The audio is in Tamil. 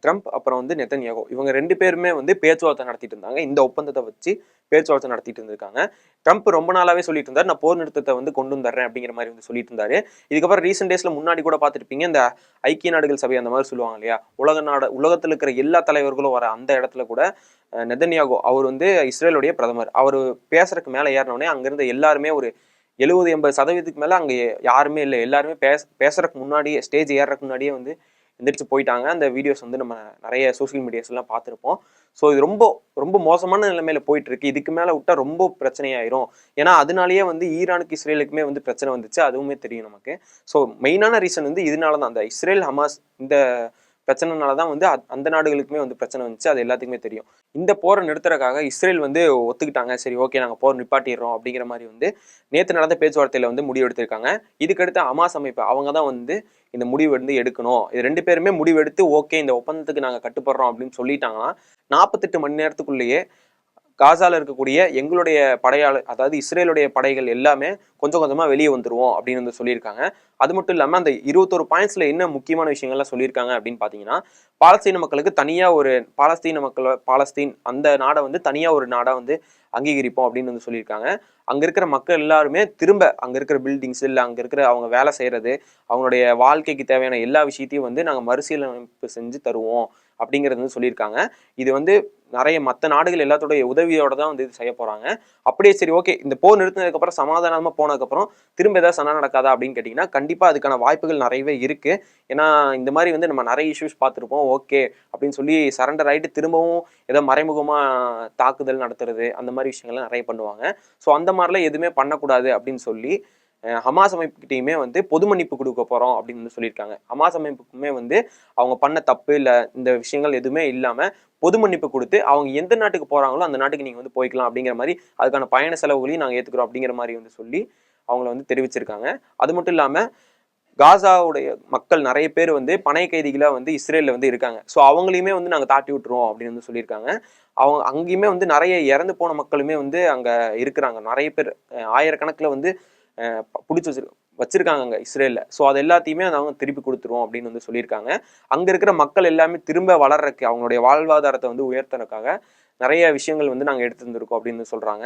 ட்ரம்ப் அப்புறம் வந்து நெதன்யாகு இவங்க 2 பேருமே வந்து பேச்சுவார்த்தை நடத்திட்டு இருந்தாங்க. இந்த ஒப்பந்தத்தை வச்சு பேச்சுவார்த்தை நடத்திட்டு இருந்திருக்காங்க. ட்ரம்ப் ரொம்ப நாளாவே சொல்லிட்டு இருந்தாரு, நான் போர் நிறுத்தத்தை வந்து கொண்டு வந்துடுறேன் அப்படிங்கிற மாதிரி வந்து சொல்லிட்டு இருந்தாரு. இதுக்கப்புறம் ரீசெண்ட் டேஸ்ல முன்னாடி கூட பார்த்துருப்பீங்க, இந்த ஐக்கிய நாடுகள் சபை அந்த மாதிரி சொல்லுவாங்க இல்லையா, உலகத்தில் இருக்கிற எல்லா தலைவர்களும் வர அந்த இடத்துல கூட நெதன்யாகு அவர் வந்து இஸ்ரேலுடைய பிரதமர், அவர் பேசுறதுக்கு மேலே ஏறினோடனே அங்கிருந்த எல்லாருமே ஒரு 70-80% மேல அங்க யாருமே இல்லை. எல்லாருமே பேசுறதுக்கு முன்னாடியே, ஸ்டேஜ் ஏறதுக்கு முன்னாடியே வந்து எந்திரிச்சு போயிட்டாங்க. அந்த வீடியோஸ் வந்து நம்ம நிறைய சோசியல் மீடியாஸ் எல்லாம் பார்த்துருப்போம். ஸோ இது ரொம்ப ரொம்ப மோசமான நிலைமையில போயிட்டு இருக்கு. இதுக்கு மேல விட்டா ரொம்ப பிரச்சனையாயிரும். ஏன்னா அதனாலேயே வந்து ஈரானுக்கு இஸ்ரேலுக்குமே வந்து பிரச்சனை வந்துச்சு, அதுவுமே தெரியும் நமக்கு. ஸோ மெயினான ரீசன் வந்து இதனால தான், அந்த இஸ்ரேல் ஹமாஸ் இந்த பிரச்சனைனால தான் வந்து அந்த நாடுகளுக்குமே வந்து பிரச்சனை வந்துச்சு, அது எல்லாத்துக்குமே தெரியும். இந்த போரை நிறுத்துறதுக்காக இஸ்ரேல் வந்து ஒத்துக்கிட்டாங்க, சரி ஓகே நாங்கள் போர் நிப்பாட்டிடுறோம் அப்படிங்கிற மாதிரி வந்து நேற்று நடந்த பேச்சுவார்த்தையில வந்து முடிவு எடுத்திருக்காங்க. இதுக்கடுத்து ஹமாஸ் அமைப்பு அவங்க தான் வந்து இந்த முடிவு வந்து எடுக்கணும். இது 2 பேருமே முடிவு எடுத்து ஓகே இந்த ஒப்பந்தத்துக்கு நாங்கள் கட்டுப்படுறோம் அப்படின்னு சொல்லிட்டாங்கன்னா 48 மணி நேரத்துக்குள்ளேயே காசால இருக்கக்கூடிய எங்களுடைய படையாளர், அதாவது இஸ்ரேலுடைய படைகள் எல்லாமே கொஞ்சம் கொஞ்சமா வெளியே வந்துருவோம் அப்படின்னு வந்து சொல்லியிருக்காங்க. அது மட்டும் இல்லாம அந்த 21 பாயிண்ட்ஸ்ல என்ன முக்கியமான விஷயங்கள்லாம் சொல்லியிருக்காங்க அப்படின்னு பாத்தீங்கன்னா, பாலஸ்தீன மக்களுக்கு தனியா ஒரு பாலஸ்தீன் அந்த நாடை வந்து தனியா ஒரு நாடா வந்து அங்கீகரிப்போம் அப்படின்னு வந்து சொல்லியிருக்காங்க. அங்க இருக்கிற மக்கள் எல்லாருமே திரும்ப அங்க இருக்கிற பில்டிங்ஸ் இல்ல அங்க இருக்கிற அவங்க வேலை செய்யறது, அவங்களுடைய வாழ்க்கைக்கு தேவையான எல்லா விஷயத்தையும் வந்து நாங்க மறுசீலமைப்பு செஞ்சு தருவோம் அப்படிங்கிறது வந்து சொல்லியிருக்காங்க. இது வந்து நிறைய மற்ற நாடுகள் எல்லாத்தோடைய உதவியோட தான் வந்து இது செய்ய போறாங்க. அப்படியே சரி ஓகே இந்த போர் நிறுத்தினதுக்கு அப்புறம் சமாதானமா போனதுக்கு அப்புறம் திரும்ப ஏதாவது சண்டை நடக்காதா அப்படின்னு கேட்டீங்கன்னா, கண்டிப்பா அதுக்கான வாய்ப்புகள் நிறையவே இருக்கு. ஏன்னா இந்த மாதிரி வந்து நம்ம நிறைய இஷ்யூஸ் பார்த்துருப்போம். ஓகே அப்படின்னு சொல்லி சரண்டர் ஆயிட்டு திரும்பவும் ஏதோ மறைமுகமா தாக்குதல் நடத்துறது அந்த மாதிரி விஷயங்கள்லாம் நிறைய பண்ணுவாங்க. ஸோ அந்த மாதிரிலாம் எதுவுமே பண்ணக்கூடாது அப்படின்னு சொல்லி ஹமாஸ் அமைப்புகிட்டையுமே வந்து பொது மன்னிப்பு கொடுக்க போறோம் அப்படின்னு வந்து சொல்லியிருக்காங்க. ஹமாஸ் அமைப்புக்குமே வந்து அவங்க பண்ண தப்பு இல்லை இந்த விஷயங்கள் எதுவுமே இல்லாம பொது மன்னிப்பு கொடுத்து அவங்க எந்த நாட்டுக்கு போறாங்களோ அந்த நாட்டுக்கு நீங்க வந்து போய்க்கலாம் அப்படிங்கிற மாதிரி, அதுக்கான பயண செலவுகளையும் நாங்கள் ஏத்துக்கிறோம் அப்படிங்கிற மாதிரி வந்து சொல்லி அவங்கள வந்து தெரிவிச்சிருக்காங்க. அது மட்டும் இல்லாம காசாவுடைய மக்கள் நிறைய பேர் வந்து பனை கைதிகளா வந்து இஸ்ரேல்ல வந்து இருக்காங்க. ஸோ அவங்களையுமே வந்து நாங்கள் தாட்டி விட்டுருவோம் அப்படின்னு வந்து சொல்லியிருக்காங்க. அவங்க அங்கேயுமே வந்து நிறைய இறந்து போன மக்களுமே வந்து அங்க இருக்கிறாங்க. நிறைய பேர் ஆயிரக்கணக்கில் வந்து பிடிச்சி வச்சிருக்காங்க அங்க இஸ்ரேல்ல. ஸோ அது எல்லாத்தையுமே அவங்க திருப்பி கொடுத்துருவோம் அப்படின்னு வந்து சொல்லியிருக்காங்க. அங்க இருக்கிற மக்கள் எல்லாமே திரும்ப வளர்றதுக்கு அவங்களுடைய வாழ்வாதாரத்தை வந்து உயர்த்துறதுக்காக நிறைய விஷயங்கள் வந்து நாங்கள் எடுத்து இருந்திருக்கோம் அப்படின்னு சொல்றாங்க.